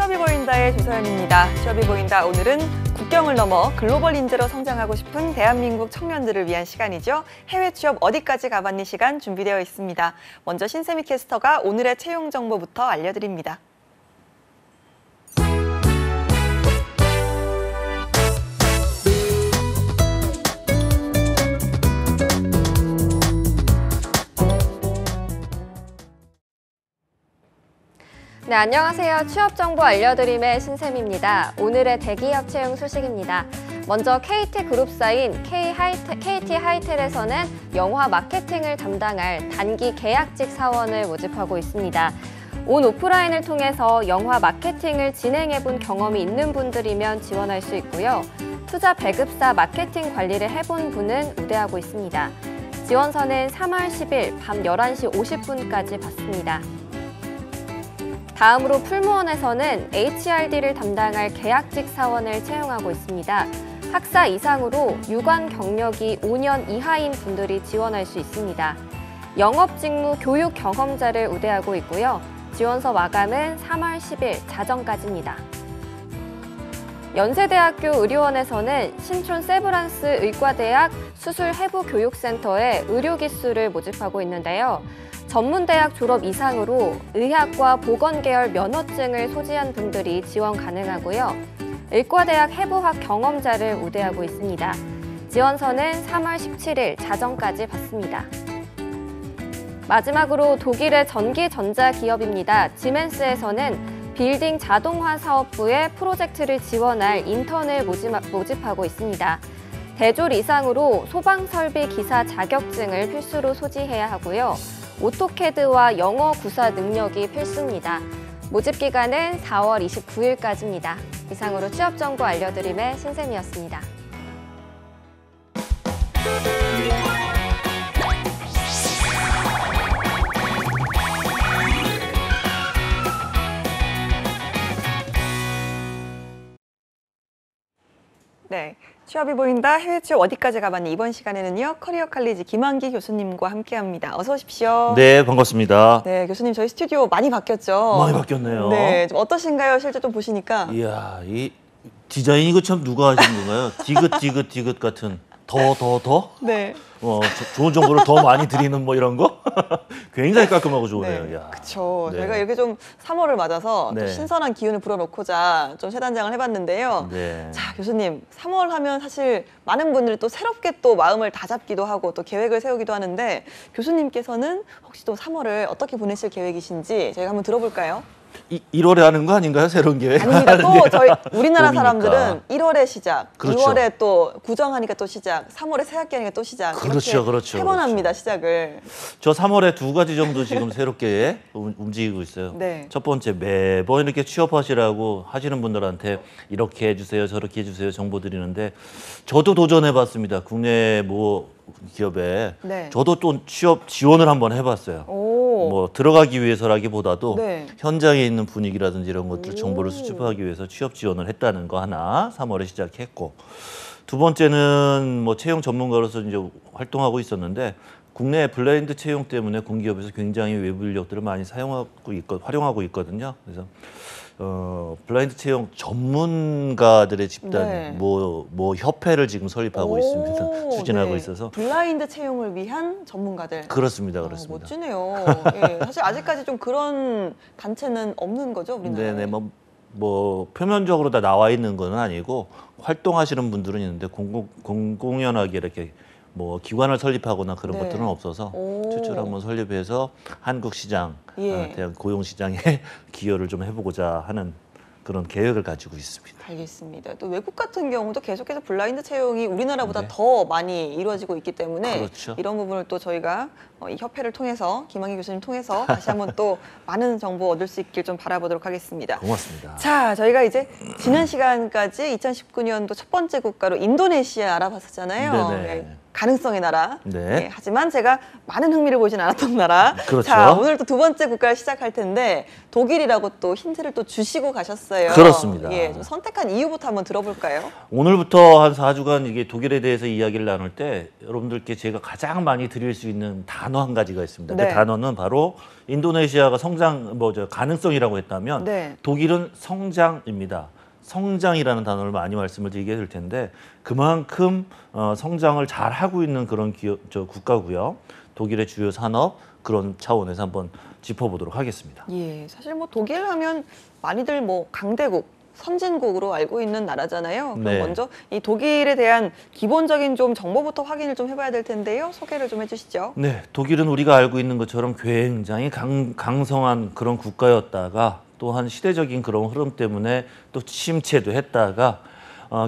취업이 보인다의 조서연입니다. 취업이 보인다 오늘은 국경을 넘어 글로벌 인재로 성장하고 싶은 대한민국 청년들을 위한 시간이죠. 해외 취업 어디까지 가봤니 시간 준비되어 있습니다. 먼저 신세미 캐스터가 오늘의 채용 정보부터 알려드립니다. 네, 안녕하세요. 취업 정보 알려드림의 신샘입니다. 오늘의 대기업 채용 소식입니다. 먼저 KT그룹사인 KT하이텔에서는 영화 마케팅을 담당할 단기 계약직 사원을 모집하고 있습니다. 온 오프라인을 통해서 영화 마케팅을 진행해본 경험이 있는 분들이면 지원할 수 있고요. 투자 배급사 마케팅 관리를 해본 분은 우대하고 있습니다. 지원서는 3월 10일 밤 11시 50분까지 받습니다. 다음으로 풀무원에서는 HRD를 담당할 계약직 사원을 채용하고 있습니다. 학사 이상으로 유관 경력이 5년 이하인 분들이 지원할 수 있습니다. 영업직무 교육 경험자를 우대하고 있고요. 지원서 마감은 3월 10일 자정까지입니다. 연세대학교 의료원에서는 신촌 세브란스 의과대학 수술해부교육센터에 의료기수를 모집하고 있는데요. 전문대학 졸업 이상으로 의학과 보건계열 면허증을 소지한 분들이 지원 가능하고요. 의과대학 해부학 경험자를 우대하고 있습니다. 지원서는 3월 17일 자정까지 받습니다. 마지막으로 독일의 전기전자기업입니다. 지멘스에서는 빌딩 자동화 사업부의 프로젝트를 지원할 인턴을 모집하고 있습니다. 대졸 이상으로 소방설비 기사 자격증을 필수로 소지해야 하고요. 오토캐드와 영어 구사 능력이 필수입니다. 모집 기간은 4월 29일까지입니다. 이상으로 취업 정보 알려드림의 신샘이었습니다. 네, 취업이 보인다 해외 취업 어디까지 가봤니? 이번 시간에는요 커리어 칼리지 김한기 교수님과 함께합니다. 어서 오십시오. 네, 반갑습니다. 네, 교수님 저희 스튜디오 많이 바뀌었죠? 많이 바뀌었네요. 네, 좀 어떠신가요? 실제 좀 보시니까. 이야, 이 디자인 이거 참 누가 하신 건가요? 디귿 같은 더? 네. 좋은 정보를 더 많이 드리는 뭐 이런 거? 굉장히 깔끔하고 좋으네요. 네, 야. 그렇죠. 네. 저희가 이렇게 좀 3월을 맞아서 네. 또 신선한 기운을 불어넣고자 좀 새 단장을 해봤는데요. 네. 자, 교수님, 3월 하면 사실 많은 분들이 또 새롭게 또 마음을 다잡기도 하고 또 계획을 세우기도 하는데 교수님께서는 혹시 또 3월을 어떻게 보내실 계획이신지 저희가 한번 들어볼까요? 1월에 하는 거 아닌가요? 새로운 계획? 아닙니다. 또 저희 우리나라 봄이니까. 사람들은 1월에 시작, 그렇죠. 2월에 또 구정하니까 또 시작, 3월에 새학기 하니까 또 시작. 그렇죠, 이렇게 그렇죠, 세 번 그렇죠. 합니다, 시작을. 저 3월에 2가지 정도 지금 새롭게 움직이고 있어요. 네. 첫 번째, 매번 이렇게 취업하시라고 하시는 분들한테 이렇게 해주세요, 저렇게 해주세요 정보 드리는데 저도 도전해봤습니다. 국내 뭐 기업에 네. 저도 또 취업 지원을 한번 해봤어요. 오. 뭐 들어가기 위해서라기보다도 네. 현장에 있는 분위기라든지 이런 것들 오. 정보를 수집하기 위해서 취업 지원을 했다는 거 하나 3월에 시작했고, 두 번째는 뭐 채용 전문가로서 이제 활동하고 있었는데 국내 블라인드 채용 때문에 공기업에서 굉장히 외부 인력들을 많이 활용하고 있거든요. 그래서 블라인드 채용 전문가들의 집단 네. 뭐 협회를 지금 설립하고 있습니다. 추진하고 네. 있어서. 블라인드 채용을 위한 전문가들. 그렇습니다. 멋지네요. 예, 사실 아직까지 좀 그런 단체는 없는 거죠, 우리나라에? 네네, 뭐 표면적으로 다 나와 있는 건 아니고 활동하시는 분들은 있는데 공공연하게 이렇게 뭐 기관을 설립하거나 그런 네. 것들은 없어서 오. 최초로 한번 설립해서 한국 시장, 예. 대한 고용 시장에 기여를 좀 해보고자 하는 그런 계획을 가지고 있습니다. 알겠습니다. 또 외국 같은 경우도 계속해서 블라인드 채용이 우리나라보다 네. 더 많이 이루어지고 있기 때문에 그렇죠. 이런 부분을 또 저희가 이 협회를 통해서 김한기 교수님 통해서 다시 한번 또 많은 정보 얻을 수 있길 좀 바라보도록 하겠습니다. 고맙습니다. 자, 저희가 이제 지난 시간까지 2019년도 첫 번째 국가로 인도네시아 알아봤었잖아요. 네네. 네. 가능성의 나라. 네. 하지만 제가 많은 흥미를 보이진 않았던 나라. 그렇죠. 자, 오늘 또 두 번째 국가를 시작할 텐데 독일이라고 또 힌트를 또 주시고 가셨어요. 그렇습니다. 예, 좀 선택한 이유부터 한번 들어볼까요? 오늘부터 한 4주간 이게 독일에 대해서 이야기를 나눌 때 여러분들께 제가 가장 많이 드릴 수 있는 단어 한 가지가 있습니다. 네. 그 단어는 바로 인도네시아가 가능성이라고 했다면 네. 독일은 성장입니다. 성장이라는 단어를 많이 말씀을 드리게 될 텐데 그만큼 성장을 잘 하고 있는 그런 국가고요. 독일의 주요 산업 그런 차원에서 한번 짚어보도록 하겠습니다. 예, 사실 뭐 독일 하면 많이들 뭐 강대국, 선진국으로 알고 있는 나라잖아요. 그럼 네. 먼저 이 독일에 대한 기본적인 좀 정보부터 확인을 좀 해봐야 될 텐데요. 소개를 좀 해주시죠. 네, 독일은 우리가 알고 있는 것처럼 굉장히 강성한 그런 국가였다가 또한 시대적인 그런 흐름 때문에 또 침체도 했다가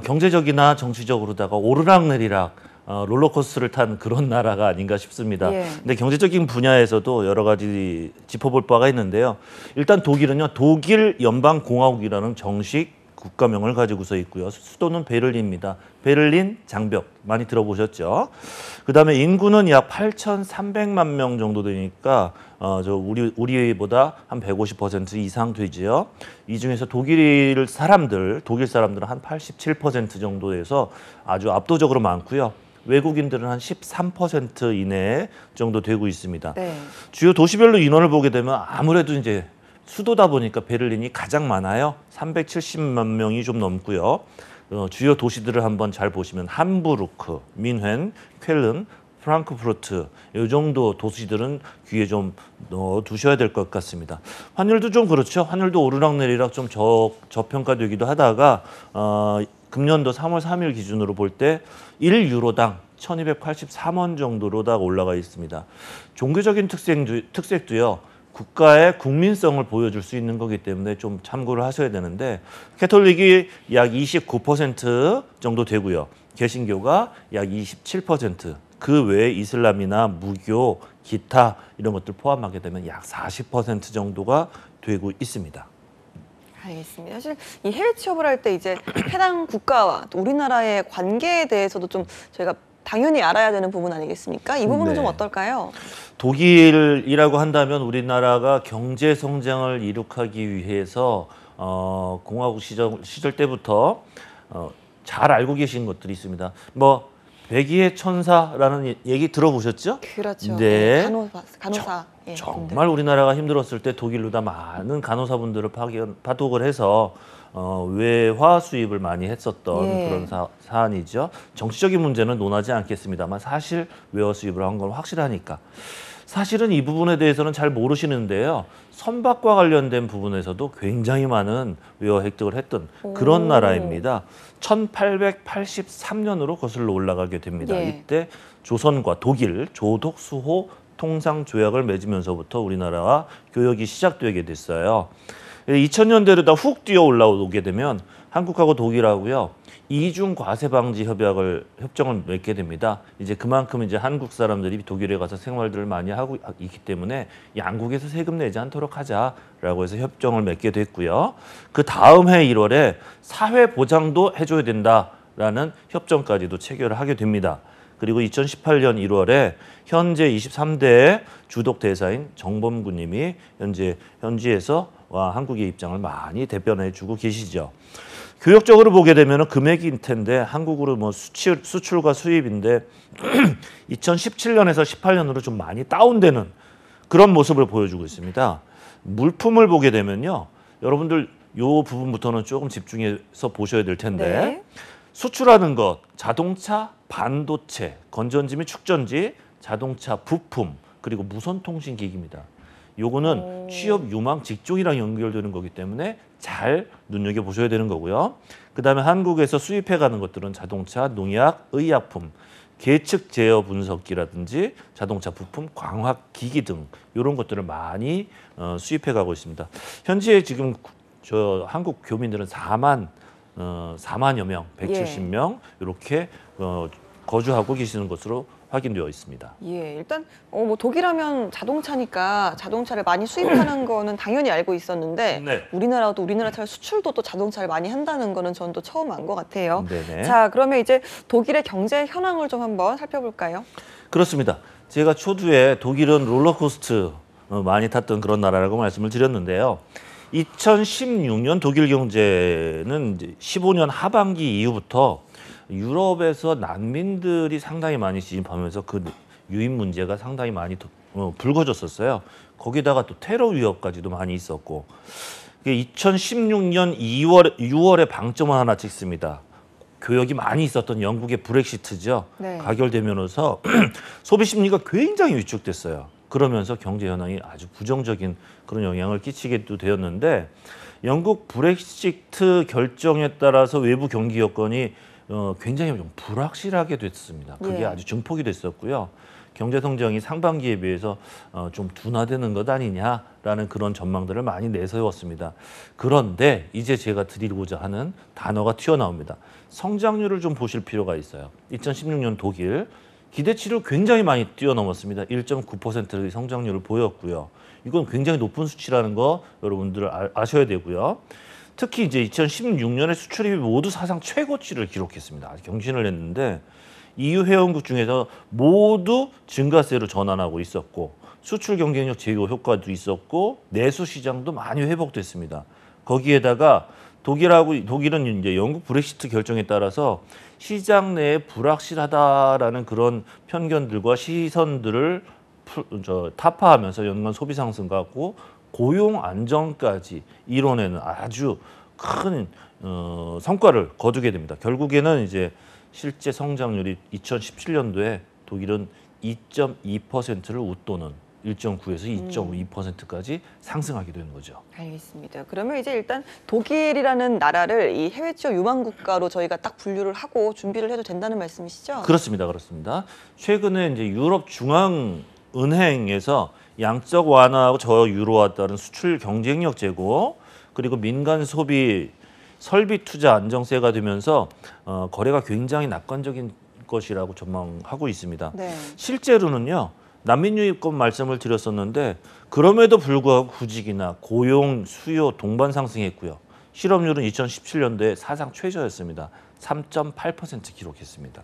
경제적이나 정치적으로다가 오르락내리락 롤러코스터를 탄 그런 나라가 아닌가 싶습니다. 예. 근데 경제적인 분야에서도 여러 가지 짚어볼 바가 있는데요. 일단 독일은요, 독일 연방공화국이라는 정식 국가명을 가지고서 있고요. 수도는 베를린입니다. 베를린 장벽 많이 들어보셨죠? 그다음에 인구는 약 8,300만 명 정도 되니까 우리보다 한 150% 이상 되지요. 이 중에서 독일 사람들은 한 87% 정도에서 아주 압도적으로 많고요. 외국인들은 한 13% 이내 정도 되고 있습니다. 네. 주요 도시별로 인원을 보게 되면 아무래도 이제 수도다 보니까 베를린이 가장 많아요. 370만 명이 좀 넘고요. 주요 도시들을 한번 잘 보시면 함부르크, 민헨, 쾰른, 프랑크푸르트 이 정도 도시들은 귀에 좀 넣어두셔야 될 것 같습니다. 환율도 좀 그렇죠. 환율도 오르락내리락 좀 저평가되기도 하다가 금년도 3월 3일 기준으로 볼 때 1유로당 1283원 정도로다가 올라가 있습니다. 종교적인 특색도요. 국가의 국민성을 보여줄 수 있는 거기 때문에 좀 참고를 하셔야 되는데 캐톨릭이 약 29% 정도 되고요. 개신교가 약 27%, 그 외에 이슬람이나 무교, 기타 이런 것들 포함하게 되면 약 40% 정도가 되고 있습니다. 알겠습니다. 사실 이 해외 취업을 할 때 이제 해당 국가와 또 우리나라의 관계에 대해서도 좀 저희가 당연히 알아야 되는 부분 아니겠습니까? 이 부분은 네. 좀 어떨까요? 독일이라고 한다면 우리나라가 경제 성장을 이룩하기 위해서 공화국 시절 때부터 잘 알고 계신 것들이 있습니다. 뭐 백의의 천사라는 얘기 들어보셨죠? 그렇죠. 네. 간호사. 예, 정말 우리나라가 힘들었을 때 독일로다 많은 간호사분들을 파독을 해서 외화 수입을 많이 했었던 예. 그런 사안이죠. 정치적인 문제는 논하지 않겠습니다만 사실 외화 수입을 한 건 확실하니까. 사실은 이 부분에 대해서는 잘 모르시는데요. 선박과 관련된 부분에서도 굉장히 많은 외화 획득을 했던 그런 나라입니다. 1883년으로 거슬러 올라가게 됩니다. 예. 이때 조선과 독일 조독 수호 통상 조약을 맺으면서부터 우리나라와 교역이 시작되게 됐어요. 2000년대로 다 훅 뛰어 올라오게 되면 한국하고 독일하고요. 이중 과세 방지 협정을 맺게 됩니다. 이제 그만큼 이제 한국 사람들이 독일에 가서 생활들을 많이 하고 있기 때문에 양국에서 세금 내지 않도록 하자라고 해서 협정을 맺게 됐고요. 그 다음 해 1월에 사회 보장도 해줘야 된다라는 협정까지도 체결을 하게 됩니다. 그리고 2018년 1월에 현재 23대 주독 대사인 정범구님이 현지에서 한국의 입장을 많이 대변해주고 계시죠. 교역적으로 보게 되면 금액일 텐데 한국으로 뭐 수출과 수입인데 2017년에서 18년으로 좀 많이 다운되는 그런 모습을 보여주고 있습니다. 물품을 보게 되면요, 여러분들 요 부분부터는 조금 집중해서 보셔야 될 텐데 네. 수출하는 것, 자동차, 반도체, 건전지 및 축전지, 자동차 부품, 그리고 무선통신기기입니다. 요거는 취업 유망 직종이랑 연결되는 거기 때문에 잘 눈여겨보셔야 되는 거고요. 그다음에 한국에서 수입해가는 것들은 자동차, 농약, 의약품, 계측 제어 분석기라든지 자동차 부품, 광학기기 등 이런 것들을 많이 수입해가고 있습니다. 현재 지금 한국 교민들은 4만여 명, 170명 이렇게 거주하고 계시는 것으로 확인되어 있습니다. 예, 일단 뭐 독일하면 자동차니까 자동차를 많이 수입하는 거는 당연히 알고 있었는데 네. 우리나라도 우리나라 차 수출도 또 자동차를 많이 한다는 거는 전 또 처음 안 것 같아요. 네네. 자, 그러면 이제 독일의 경제 현황을 좀 한번 살펴볼까요? 그렇습니다. 제가 초두에 독일은 롤러코스터 많이 탔던 그런 나라라고 말씀을 드렸는데요. 2016년 독일 경제는 이제 15년 하반기 이후부터 유럽에서 난민들이 상당히 많이 진입하면서 그 유인 문제가 상당히 많이 불거졌었어요. 거기다가 또 테러 위협까지도 많이 있었고 2016년 6월에 방점을 하나 찍습니다. 교역이 많이 있었던 영국의 브렉시트죠. 네. 가결되면서 소비 심리가 굉장히 위축됐어요. 그러면서 경제 현황이 아주 부정적인 그런 영향을 끼치게도 되었는데 영국 브렉시트 결정에 따라서 외부 경기 여건이 굉장히 좀 불확실하게 됐습니다. 그게 예. 아주 증폭이 됐었고요. 경제 성장이 상반기에 비해서 좀 둔화되는 것 아니냐라는 그런 전망들을 많이 내세웠습니다. 그런데 이제 제가 드리고자 하는 단어가 튀어나옵니다. 성장률을 좀 보실 필요가 있어요. 2016년 독일 기대치를 굉장히 많이 뛰어넘었습니다. 1.9%의 성장률을 보였고요. 이건 굉장히 높은 수치라는 거 여러분들 아셔야 되고요. 특히 이제 2016년에 수출입이 모두 사상 최고치를 기록했습니다. 경신을 했는데 EU 회원국 중에서 모두 증가세로 전환하고 있었고 수출 경쟁력 제고 효과도 있었고 내수 시장도 많이 회복됐습니다. 거기에다가 독일은 이제 영국 브렉시트 결정에 따라서 시장 내에 불확실하다라는 그런 편견들과 시선들을 타파하면서 연간 소비 상승과 고용 안정까지 이뤄내는 아주 큰 성과를 거두게 됩니다. 결국에는 이제 실제 성장률이 2017년도에 독일은 2.2%를 웃도는 1.9에서 2.2%까지 상승하게 되는 거죠. 알겠습니다. 그러면 이제 일단 독일이라는 나라를 이 해외 취업 유망 국가로 저희가 딱 분류를 하고 준비를 해도 된다는 말씀이시죠? 그렇습니다. 그렇습니다. 최근에 이제 유럽 중앙 은행에서 양적 완화하고 저유로화 따른 수출 경쟁력 제고 그리고 민간 소비 설비 투자 안정세가 되면서 거래가 굉장히 낙관적인 것이라고 전망하고 있습니다. 네. 실제로는요. 난민 유입권 말씀을 드렸었는데 그럼에도 불구하고 구직이나 고용 수요 동반 상승했고요. 실업률은 2017년도에 사상 최저였습니다. 3.8% 기록했습니다.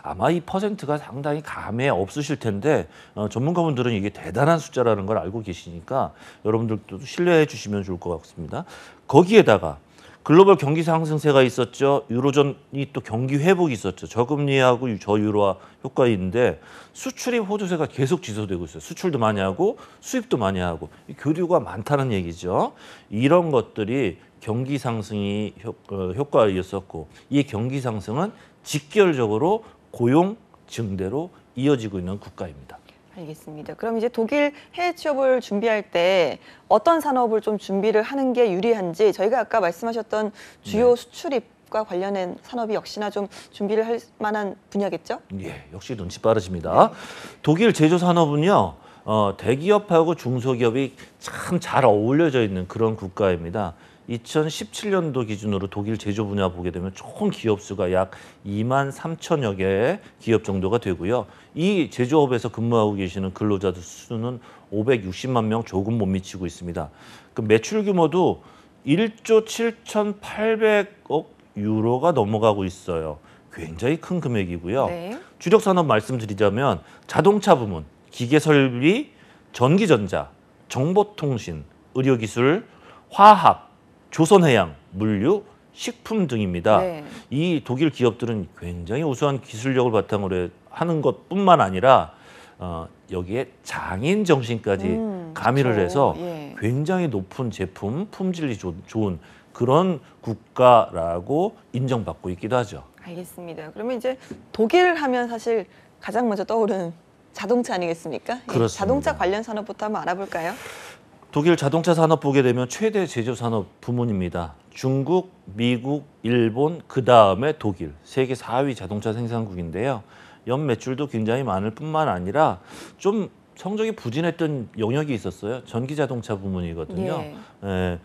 아마 이 퍼센트가 상당히 감에 없으실 텐데 전문가분들은 이게 대단한 숫자라는 걸 알고 계시니까 여러분들도 신뢰해 주시면 좋을 것 같습니다. 거기에다가 글로벌 경기 상승세가 있었죠. 유로존이 또 경기 회복이 있었죠. 저금리하고 저유로화 효과인데 수출입 호조세가 계속 지속되고 있어요. 수출도 많이 하고 수입도 많이 하고 교류가 많다는 얘기죠. 이런 것들이 경기 상승이 효과였었고 이 경기 상승은 직결적으로 고용 증대로 이어지고 있는 국가입니다. 알겠습니다. 그럼 이제 독일 해외 취업을 준비할 때 어떤 산업을 좀 준비를 하는 게 유리한지 저희가 아까 말씀하셨던 주요 수출입과 관련된 산업이 역시나 좀 준비를 할 만한 분야겠죠? 예, 역시 눈치 빠르십니다. 독일 제조 산업은요. 대기업하고 중소기업이 참 잘 어울려져 있는 그런 국가입니다. 2017년도 기준으로 독일 제조 분야 보게 되면 총 기업 수가 약 2만 3천여 개의 기업 정도가 되고요. 이 제조업에서 근무하고 계시는 근로자들 수는 560만 명 조금 못 미치고 있습니다. 그 매출 규모도 1조 7,800억 유로가 넘어가고 있어요. 굉장히 큰 금액이고요. 네. 주력 산업 말씀드리자면 자동차 부문, 기계설비, 전기전자, 정보통신, 의료기술, 화학, 조선해양, 물류, 식품 등입니다. 네. 이 독일 기업들은 굉장히 우수한 기술력을 바탕으로 하는 것뿐만 아니라 여기에 장인 정신까지 가미를 그렇죠. 해서 예. 굉장히 높은 제품, 품질이 좋은 그런 국가라고 인정받고 있기도 하죠. 알겠습니다. 그러면 이제 독일 하면 사실 가장 먼저 떠오르는 자동차 아니겠습니까? 예, 그렇습니다. 자동차 관련 산업부터 한번 알아볼까요? 독일 자동차 산업 보게 되면 최대 제조 산업 부문입니다. 중국, 미국, 일본, 그 다음에 독일, 세계 4위 자동차 생산국인데요. 연 매출도 굉장히 많을 뿐만 아니라 좀 성적이 부진했던 영역이 있었어요. 전기 자동차 부문이거든요. 예. 예,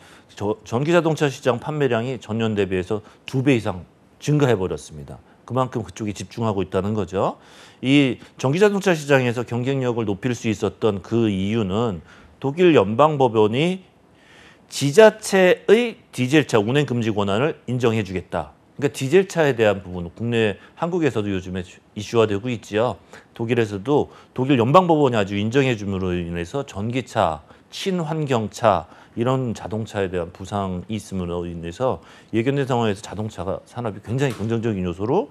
전기 자동차 시장 판매량이 전년 대비해서 2배 이상 증가해 버렸습니다. 그만큼 그쪽에 집중하고 있다는 거죠. 이 전기자동차 시장에서 경쟁력을 높일 수 있었던 그 이유는 독일 연방법원이 지자체의 디젤차 운행 금지 권한을 인정해 주겠다. 그러니까 디젤차에 대한 부분은 국내 한국에서도 요즘에 이슈화되고 있지요. 독일에서도 독일 연방법원이 아주 인정해 줌으로 인해서 전기차, 친환경차 이런 자동차에 대한 부상이 있음으로 인해서 예견된 상황에서 자동차 산업이 굉장히 긍정적인 요소로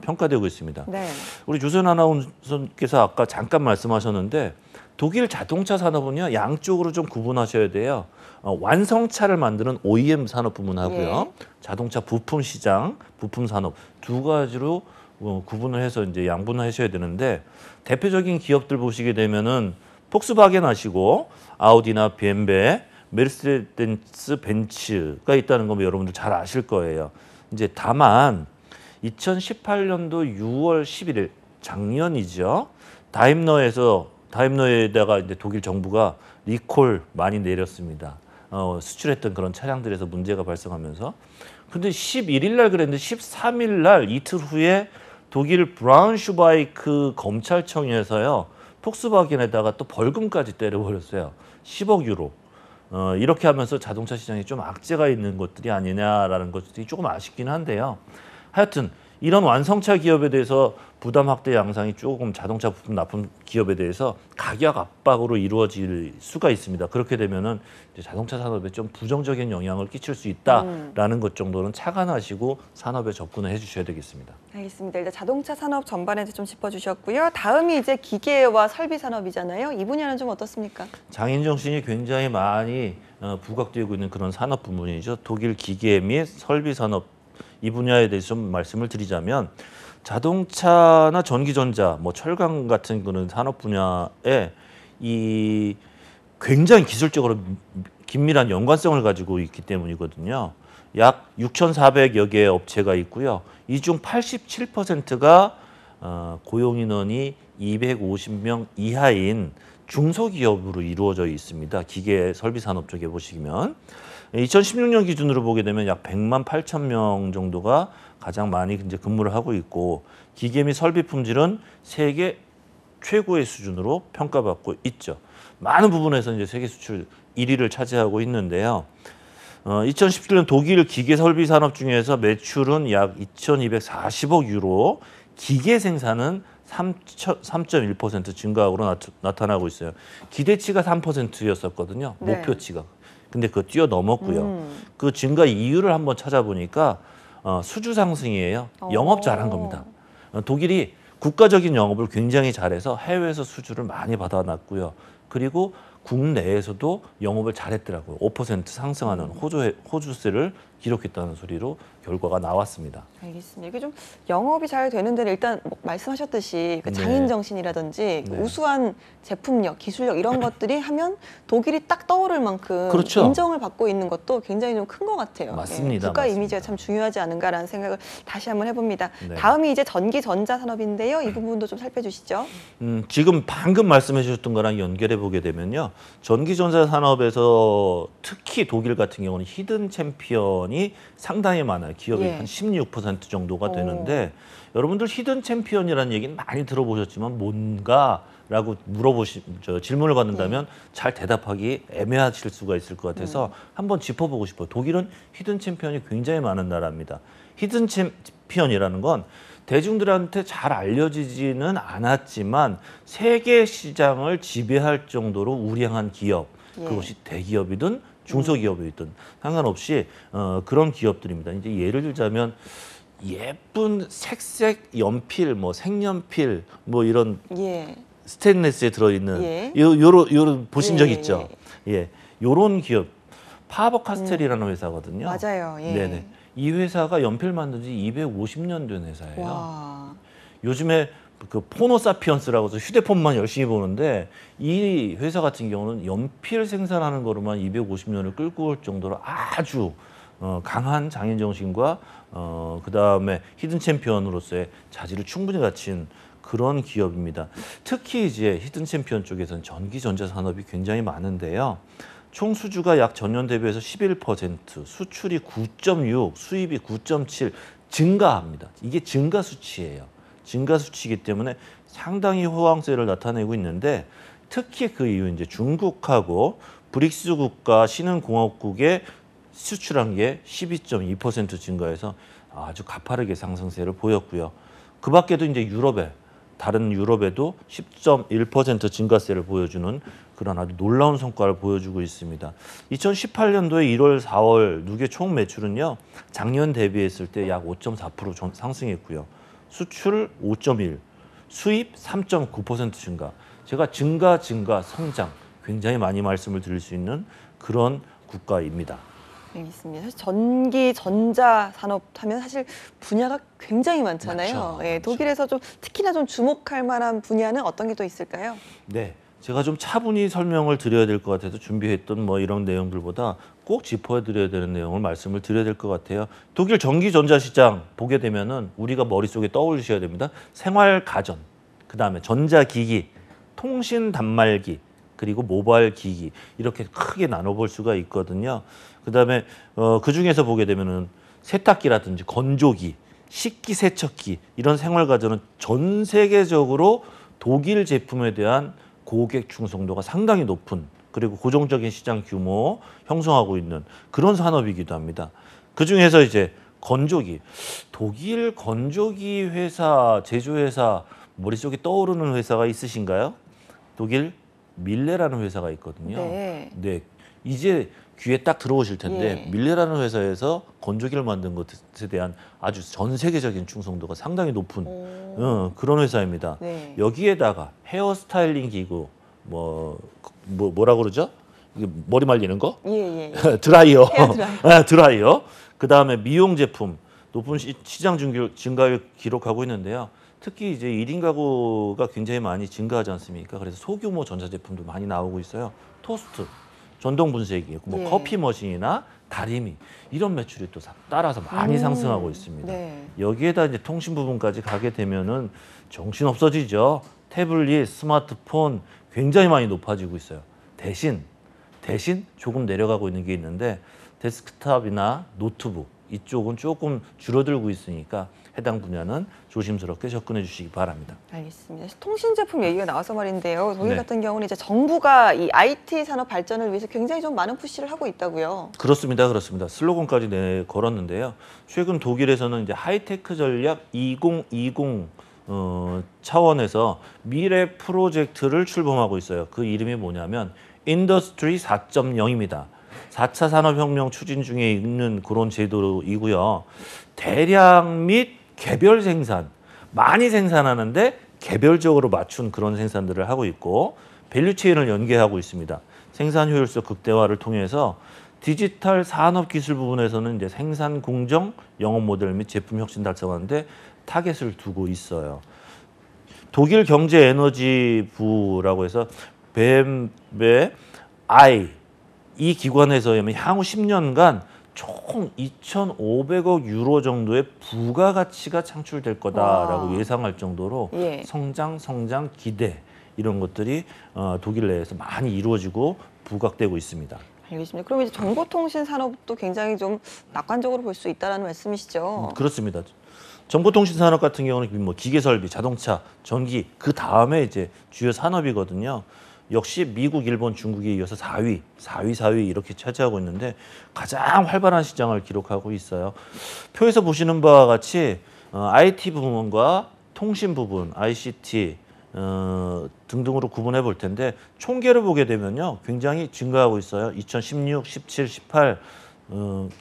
평가되고 있습니다. 네. 우리 조선 아나운서께서 아까 잠깐 말씀하셨는데 독일 자동차 산업은요 양쪽으로 좀 구분하셔야 돼요. 완성차를 만드는 OEM 산업 부문하고요, 자동차 부품 시장, 부품 산업 두 가지로 구분을 해서 이제 양분하셔야 되는데 대표적인 기업들 보시게 되면은 폭스바겐 하시고 아우디나 벤베, 메르세데스 벤츠가 있다는 거 여러분들 잘 아실 거예요. 이제 다만 2018년도 6월 11일 작년이죠. 다임러에다가 이제 독일 정부가 리콜 많이 내렸습니다. 수출했던 그런 차량들에서 문제가 발생하면서. 근데 11일 날 그랬는데 13일 날 이틀 후에 독일 브라운슈바이크 검찰청에서요 폭스바겐에다가 또 벌금까지 때려버렸어요. 10억 유로. 이렇게 하면서 자동차 시장에 좀 악재가 있는 것들이 아니냐라는 것들이 조금 아쉽긴 한데요. 하여튼 이런 완성차 기업에 대해서 부담 확대 양상이 조금 자동차 부품 납품 기업에 대해서 가격 압박으로 이루어질 수가 있습니다. 그렇게 되면은 이제 자동차 산업에 좀 부정적인 영향을 끼칠 수 있다라는 것 정도는 착안하시고 산업에 접근을 해주셔야 되겠습니다. 알겠습니다. 일단 자동차 산업 전반에 좀 짚어주셨고요. 다음이 이제 기계와 설비 산업이잖아요. 이 분야는 좀 어떻습니까? 장인 정신이 굉장히 많이 부각되고 있는 그런 산업 부문이죠. 독일 기계 및 설비 산업 이 분야에 대해서 좀 말씀을 드리자면 자동차나 전기전자, 뭐 철강 같은 그런 산업 분야에 이 굉장히 기술적으로 긴밀한 연관성을 가지고 있기 때문이거든요. 약 6,400여 개의 업체가 있고요. 이 중 87%가 고용 인원이 250명 이하인 중소기업으로 이루어져 있습니다. 기계 설비 산업 쪽에 보시면 2016년 기준으로 보게 되면 약 100만 8천 명 정도가 가장 많이 이제 근무를 하고 있고 기계 및 설비 품질은 세계 최고의 수준으로 평가받고 있죠. 많은 부분에서 이제 세계 수출 1위를 차지하고 있는데요. 2017년 독일 기계 설비 산업 중에서 매출은 약 2,240억 유로, 기계 생산은 3.1% 증가하고 나타나고 있어요. 기대치가 3%였었거든요. 네. 목표치가. 근데 그거 뛰어넘었고요. 그 증가 이유를 한번 찾아보니까 수주 상승이에요. 영업 잘한 겁니다. 독일이 국가적인 영업을 굉장히 잘해서 해외에서 수주를 많이 받아놨고요. 그리고 국내에서도 영업을 잘했더라고요. 5% 상승하는 호주세를 기록했다는 소리로 결과가 나왔습니다. 알겠습니다. 이게 좀 영업이 잘 되는 데는 일단 뭐 말씀하셨듯이 그 네. 장인 정신이라든지 그 네. 우수한 제품력, 기술력 이런 것들이 하면 독일이 딱 떠오를 만큼 그렇죠. 인정을 받고 있는 것도 굉장히 좀 큰 것 같아요. 맞습니다. 국가 맞습니다. 이미지가 참 중요하지 않은가라는 생각을 다시 한번 해봅니다. 네. 다음이 이제 전기 전자 산업인데요. 이 부분도 좀 살펴주시죠. 지금 방금 말씀해 주셨던 거랑 연결해 보게 되면요. 전기전자 산업에서 특히 독일 같은 경우는 히든 챔피언이 상당히 많아요. 기업이 예. 한 16% 정도가 되는데 여러분들 히든 챔피언이라는 얘기는 많이 들어보셨지만 뭔가라고 질문을 받는다면 잘 대답하기 애매하실 수가 있을 것 같아서 한번 짚어보고 싶어요. 독일은 히든 챔피언이 굉장히 많은 나라입니다. 히든 챔피언이라는 건 대중들한테 잘 알려지지는 않았지만 세계 시장을 지배할 정도로 우량한 기업, 예. 그것이 대기업이든 중소기업이든 상관없이 그런 기업들입니다. 이제 예를 들자면 예쁜 색색 연필, 뭐 색연필, 뭐 이런 예. 스테인레스에 들어있는 예. 요런 보신 적 예, 있죠? 예, 요런 기업 파버 카스텔이라는 회사거든요. 맞아요. 예. 네네. 이 회사가 연필 만든 지 250년 된 회사예요. 와. 요즘에 그 포노사피언스라고 해서 휴대폰만 열심히 보는데 이 회사 같은 경우는 연필 생산하는 거로만 250년을 끌고 올 정도로 아주 강한 장인 정신과 그다음에 히든 챔피언으로서의 자질을 충분히 갖춘 그런 기업입니다. 특히 이제 히든 챔피언 쪽에서는 전기 전자 산업이 굉장히 많은데요. 총 수주가 약 전년 대비해서 11%, 수출이 9.6, 수입이 9.7, 증가합니다. 이게 증가 수치예요. 증가 수치이기 때문에 상당히 호황세를 나타내고 있는데 특히 그 이후 이제 중국하고 브릭스 국가 신흥공업국의 수출한 게 12.2% 증가해서 아주 가파르게 상승세를 보였고요. 그 밖에도 이제 다른 유럽에도 10.1% 증가세를 보여주는 그런 아주 놀라운 성과를 보여주고 있습니다. 2018년도에 1월, 4월 누계 총 매출은요. 작년 대비했을 때 약 5.4% 상승했고요. 수출 5.1, 수입 3.9% 증가. 제가 증가, 성장 굉장히 많이 말씀을 드릴 수 있는 그런 국가입니다. 알겠습니다. 사실 전기, 전자 산업 하면 사실 분야가 굉장히 많잖아요. 많죠, 예, 많죠. 독일에서 좀 특히나 좀 주목할 만한 분야는 어떤 게 또 있을까요? 네, 제가 좀 차분히 설명을 드려야 될 것 같아서 준비했던 뭐 이런 내용들보다 꼭 짚어드려야 되는 내용을 말씀을 드려야 될 것 같아요. 독일 전기 전자 시장 보게 되면은 우리가 머릿속에 떠올리셔야 됩니다. 생활 가전, 그다음에 전자기기, 통신 단말기, 그리고 모바일 기기 이렇게 크게 나눠볼 수가 있거든요. 그다음에 그 중에서 보게 되면은 세탁기라든지 건조기, 식기세척기 이런 생활 가전은 전 세계적으로 독일 제품에 대한 고객 충성도가 상당히 높은 그리고 고정적인 시장 규모 형성하고 있는 그런 산업이기도 합니다. 그 중에서 이제 건조기, 독일 건조기 회사 제조회사 머릿속에 떠오르는 회사가 있으신가요? 독일 밀레라는 회사가 있거든요. 네. 네, 이제 귀에 딱 들어오실 텐데 예. 밀레라는 회사에서 건조기를 만든 것에 대한 아주 전 세계적인 충성도가 상당히 높은 그런 회사입니다. 네. 여기에다가 헤어 스타일링 기구 뭐라 그러죠? 이게 머리 말리는 거? 예. 드라이어. 헤어드라이어. 드라이어. 그다음에 미용 제품 높은 시장 증가를 기록하고 있는데요. 특히 이제 1인 가구가 굉장히 많이 증가하지 않습니까? 그래서 소규모 전자제품도 많이 나오고 있어요. 토스트, 전동 분쇄기, 예. 커피 머신이나 다리미 이런 매출이 또 따라서 많이 상승하고 있습니다. 네. 여기에다 이제 통신 부분까지 가게 되면은 정신 없어지죠. 태블릿, 스마트폰 굉장히 많이 높아지고 있어요. 대신 조금 내려가고 있는 게 있는데 데스크탑이나 노트북 이쪽은 조금 줄어들고 있으니까 해당 분야는 조심스럽게 접근해 주시기 바랍니다. 알겠습니다. 통신 제품 얘기가 나와서 말인데요. 독일 네. 같은 경우는 이제 정부가 이 IT 산업 발전을 위해서 굉장히 좀 많은 푸시를 하고 있다고요. 그렇습니다. 슬로건까지 걸었는데요. 최근 독일에서는 이제 하이테크 전략 2020 차원에서 미래 프로젝트를 출범하고 있어요. 그 이름이 뭐냐면 인더스트리 4.0입니다. 4차 산업혁명 추진 중에 있는 그런 제도이고요. 대량 및 개별 생산, 많이 생산하는데 개별적으로 맞춘 그런 생산들을 하고 있고 밸류체인을 연계하고 있습니다. 생산 효율성 극대화를 통해서 디지털 산업 기술 부분에서는 이제 생산 공정, 영업 모델 및 제품 혁신 달성하는데 타겟을 두고 있어요. 독일 경제에너지부라고 해서 뱀베 아이 이 기관에서 향후 10년간 총 2,500억 유로 정도의 부가가치가 창출될 거다라고 와. 예상할 정도로 예. 성장 기대 이런 것들이 독일 내에서 많이 이루어지고 부각되고 있습니다. 알겠습니다. 그럼 이제 정보통신 산업도 굉장히 좀 낙관적으로 볼 수 있다는 말씀이시죠? 그렇습니다. 정보통신 산업 같은 경우는 뭐 기계설비, 자동차, 전기 그 다음에 이제 주요 산업이거든요. 역시 미국, 일본, 중국에 이어서 4위 이렇게 차지하고 있는데 가장 활발한 시장을 기록하고 있어요. 표에서 보시는 바와 같이 IT 부분과 통신 부분, ICT 등등으로 구분해 볼 텐데 총계를 보게 되면요. 굉장히 증가하고 있어요. 2016, 17, 18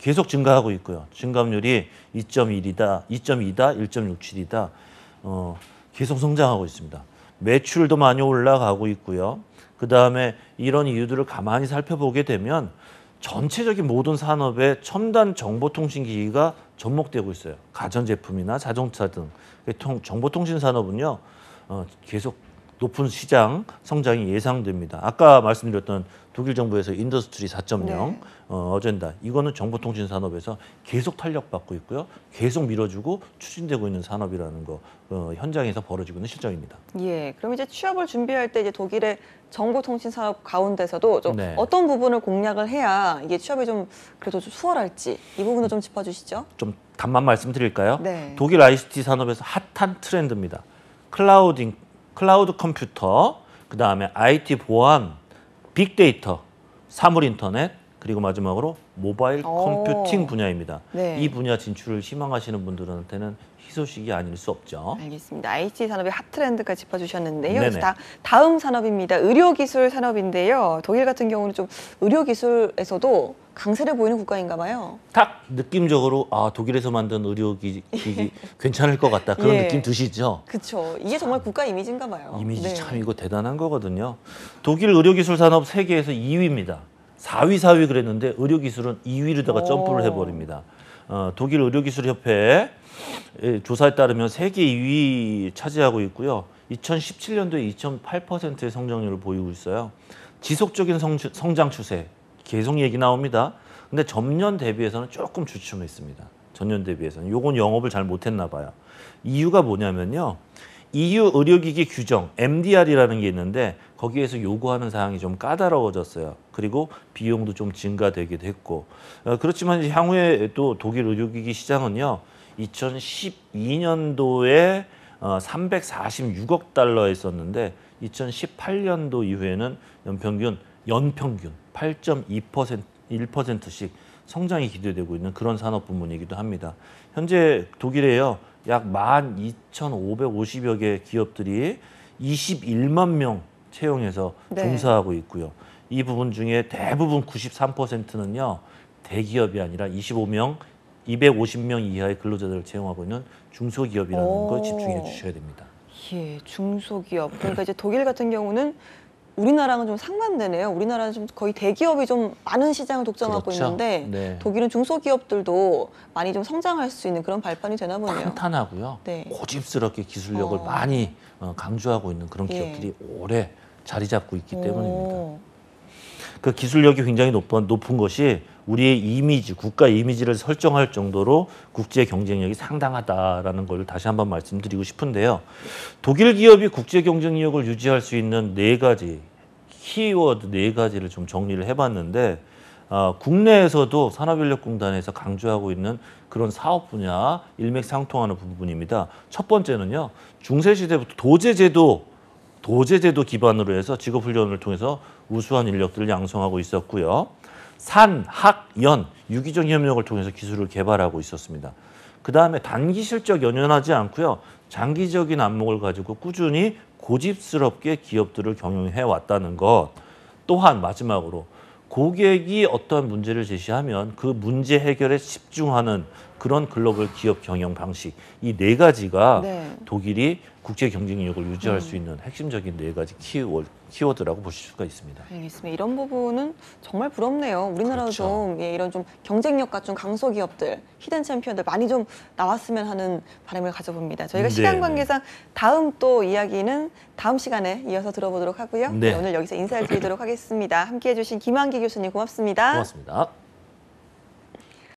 계속 증가하고 있고요. 증감률이 2.2다, 1.67이다. 계속 성장하고 있습니다. 매출도 많이 올라가고 있고요. 그 다음에 이런 이유들을 가만히 살펴보게 되면 전체적인 모든 산업에 첨단 정보통신기기가 접목되고 있어요. 가전제품이나 자동차 등 정보통신 산업은요 계속 높은 시장 성장이 예상됩니다. 아까 말씀드렸던 독일 정부에서 인더스트리 4.0 네. 어젠다, 이거는 정보통신 산업에서 계속 탄력받고 있고요. 계속 밀어주고 추진되고 있는 산업이라는 거 현장에서 벌어지고 있는 실정입니다. 예, 그럼 이제 취업을 준비할 때 이제 독일의 정보통신 산업 가운데서도 좀 네. 어떤 부분을 공략을 해야 이게 취업이 좀 그래도 좀 수월할지 이 부분도 좀 짚어주시죠. 좀 답만 말씀드릴까요? 네. 독일 ICT 산업에서 핫한 트렌드입니다. 클라우드 컴퓨터, 그 다음에 IT 보안, 빅데이터, 사물 인터넷, 그리고 마지막으로 모바일 오. 컴퓨팅 분야입니다. 네. 이 분야 진출을 희망하시는 분들한테는 희소식이 아닐 수 없죠. 알겠습니다. IT 산업의 핫 트렌드까지 짚어주셨는데요. 네네. 이제 다음 산업입니다. 의료기술 산업인데요. 독일 같은 경우는 좀 의료기술에서도 강세를 보이는 국가인가 봐요. 딱 느낌적으로 독일에서 만든 의료기기 괜찮을 것 같다, 그런 예. 느낌 드시죠? 그렇죠. 이게 정말 국가 이미지인가 봐요. 이미지 네. 참 이거 대단한 거거든요. 독일 의료기술 산업 세계에서 2위입니다. 4위, 4위 그랬는데 의료기술은 2위로다가 오. 점프를 해버립니다. 독일 의료기술협회 조사에 따르면 세계 2위 차지하고 있고요. 2017년도에 2.8%의 성장률을 보이고 있어요. 지속적인 성장 추세 계속 얘기 나옵니다. 근데 전년 대비해서는 조금 주춤했습니다. 전년 대비해서는. 요건 영업을 잘 못했나 봐요. 이유가 뭐냐면요. EU 의료기기 규정 MDR이라는 게 있는데 거기에서 요구하는 사항이 좀 까다로워졌어요. 그리고 비용도 좀 증가되기도 했고, 그렇지만 향후에 또 독일 의료기기 시장은요, 2012년도에 346억 달러였었는데 2018년도 이후에는 연평균 8.2% 1%씩 성장이 기대되고 있는 그런 산업 부문이기도 합니다. 현재 독일에요, 약 12,550여 개 기업들이 21만 명 채용해서 네. 종사하고 있고요. 이 부분 중에 대부분 93%는요, 대기업이 아니라 250명 이하의 근로자들을 채용하고 있는 중소기업이라는 오. 걸 집중해 주셔야 됩니다. 예, 중소기업. 그러니까 이제 독일 같은 경우는 우리나라랑 좀 상반되네요. 우리나라는 좀 거의 대기업이 좀 많은 시장을 독점하고 그렇죠. 있는데 네. 독일은 중소기업들도 많이 좀 성장할 수 있는 그런 발판이 되나 보네요. 탄탄하고요. 네. 고집스럽게 기술력을 어. 많이 강조하고 있는 그런 예. 기업들이 오래 자리 잡고 있기 때문입니다. 오. 그 기술력이 굉장히 높은 것이 우리의 이미지, 국가 이미지를 설정할 정도로 국제 경쟁력이 상당하다라는 걸 다시 한번 말씀드리고 싶은데요. 독일 기업이 국제 경쟁력을 유지할 수 있는 4가지, 키워드 4가지를 좀 정리를 해봤는데, 국내에서도 산업인력공단에서 강조하고 있는 그런 사업 분야 일맥상통하는 부분입니다. 첫 번째는요, 중세시대부터 도제제도 기반으로 해서 직업훈련을 통해서 우수한 인력들을 양성하고 있었고요. 산, 학, 연, 유기적 협력을 통해서 기술을 개발하고 있었습니다. 그 다음에 단기 실적 연연하지 않고요. 장기적인 안목을 가지고 꾸준히 고집스럽게 기업들을 경영해 왔다는 것. 또한 마지막으로 고객이 어떠한 문제를 제시하면 그 문제 해결에 집중하는 그런 글로벌 기업 경영 방식, 이 4가지가 네. 독일이 국제 경쟁력을 유지할 수 있는 핵심적인 4가지 키워드라고 보실 수가 있습니다. 알겠습니다. 이런 부분은 정말 부럽네요. 우리나라도 그렇죠. 좀 이런 좀 경쟁력 갖춘 강소기업들, 히든 챔피언들 많이 좀 나왔으면 하는 바람을 가져봅니다. 저희가 시간 네. 관계상 다음 또 이야기는 다음 시간에 이어서 들어보도록 하고요. 네. 오늘 여기서 인사를 드리도록 하겠습니다. 함께해 주신 김한기 교수님 고맙습니다. 고맙습니다.